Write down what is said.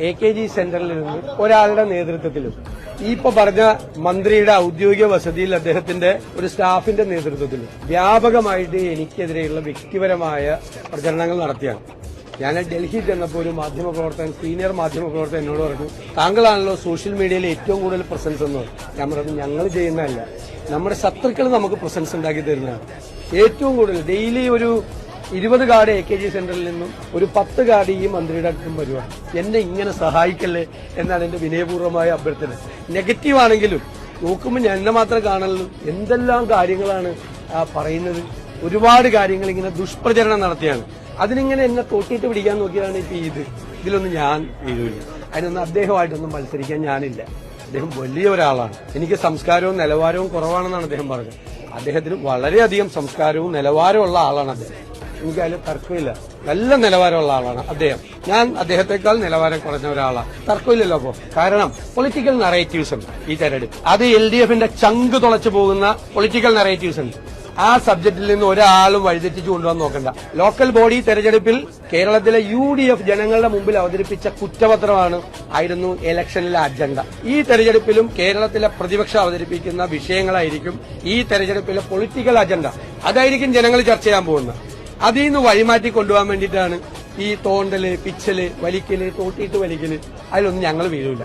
AKG സെന്ററിൽ നിന്ന് ഒരാളുടെ നേതൃത്വത്തിലും ഇപ്പൊ പറഞ്ഞ മന്ത്രിയുടെ ഔദ്യോഗിക വസതിയിൽ അദ്ദേഹത്തിന്റെ ഒരു സ്റ്റാഫിന്റെ നേതൃത്വത്തിലും വ്യാപകമായിട്ട് എനിക്കെതിരെയുള്ള വ്യക്തിപരമായ പ്രചരണങ്ങൾ നടത്തിയാണ്. ഞാൻ ഡൽഹിയിൽ ചെന്നപ്പോൾ ഒരു മാധ്യമപ്രവർത്തകൻ, സീനിയർ മാധ്യമപ്രവർത്തകൻ എന്നോട് പറഞ്ഞു, താങ്കളാണല്ലോ സോഷ്യൽ മീഡിയയിൽ ഏറ്റവും കൂടുതൽ പ്രസൻസ് എന്ന് പറഞ്ഞു. ഞാൻ പറഞ്ഞു, ഞങ്ങൾ ചെയ്യുന്നതല്ല, നമ്മുടെ ശത്രുക്കൾ നമുക്ക് പ്രസൻസ് ഉണ്ടാക്കി തരുന്നതാണ്. ഏറ്റവും കൂടുതൽ ഡെയിലി ഒരു 20 കാർഡ് AKG സെന്ററിൽ നിന്നും ഒരു 10 കാർഡ് ഈ മന്ത്രിയുടെ അടുത്തും വരുവാണ്. എന്നെ ഇങ്ങനെ സഹായിക്കല്ലേ എന്നാണ് എന്റെ വിനയപൂർവ്വമായ അഭ്യർത്ഥന. നെഗറ്റീവ് ആണെങ്കിലും നോക്കുമ്പോൾ ഞാൻ എന്നെ മാത്രം കാണുള്ളൂ. എന്തെല്ലാം കാര്യങ്ങളാണ് പറയുന്നത്. ഒരുപാട് കാര്യങ്ങൾ ഇങ്ങനെ ദുഷ്പ്രചരണം നടത്തിയാണ്. അതിനിങ്ങനെ എന്നെ തൊട്ടിട്ട് പിടിക്കാൻ നോക്കിയതാണ് ഇപ്പൊ ഇതിലൊന്നും ഞാൻ വീഴില്ല. അതിനൊന്നും അദ്ദേഹമായിട്ടൊന്നും മത്സരിക്കാൻ ഞാനില്ല. അദ്ദേഹം വലിയ ഒരാളാണ്. എനിക്ക് സംസ്കാരവും നിലവാരവും കുറവാണെന്നാണ് അദ്ദേഹം പറഞ്ഞത്. അദ്ദേഹത്തിന് വളരെയധികം സംസ്കാരവും നിലവാരമുള്ള ആളാണ് അദ്ദേഹം. എനിക്കതിൽ തർക്കമില്ല. നല്ല നിലവാരമുള്ള ആളാണ് അദ്ദേഹം. ഞാൻ അദ്ദേഹത്തെക്കാൾ നിലവാരം കുറഞ്ഞ ഒരാളാണ്. തർക്കമില്ലല്ലോ. അപ്പോ കാരണം പൊളിറ്റിക്കൽ നറേറ്റീവ്സ് ഉണ്ട് ഈ തെരഞ്ഞെടുപ്പ്. അത് LDFന്റെ ചങ്ക് തുളച്ചു പോകുന്ന പൊളിറ്റിക്കൽ നറേറ്റീവ്സ് ഉണ്ട്. ആ സബ്ജക്റ്റിൽ നിന്ന് ഒരാളും വഴിതെറ്റിച്ചു കൊണ്ടുവന്ന് നോക്കണ്ട. ലോക്കൽ ബോഡി തെരഞ്ഞെടുപ്പിൽ കേരളത്തിലെ UDF ജനങ്ങളുടെ മുമ്പിൽ അവതരിപ്പിച്ച ആയിരുന്നു ഇലക്ഷനിലെ അജണ്ട. ഈ തെരഞ്ഞെടുപ്പിലും കേരളത്തിലെ പ്രതിപക്ഷം അവതരിപ്പിക്കുന്ന വിഷയങ്ങളായിരിക്കും ഈ തെരഞ്ഞെടുപ്പിലെ പൊളിറ്റിക്കൽ അജണ്ട. അതായിരിക്കും ജനങ്ങൾ ചർച്ച ചെയ്യാൻ പോകുന്നത്. അതിൽ നിന്ന് വഴിമാറ്റി കൊണ്ടുപോകാൻ വേണ്ടിയിട്ടാണ് ഈ തോണ്ടല്, പിച്ചല്, വലിക്കല്, തോട്ടിയിട്ട് വലിക്കല്. അതിലൊന്നും ഞങ്ങൾ വീഴില്ല.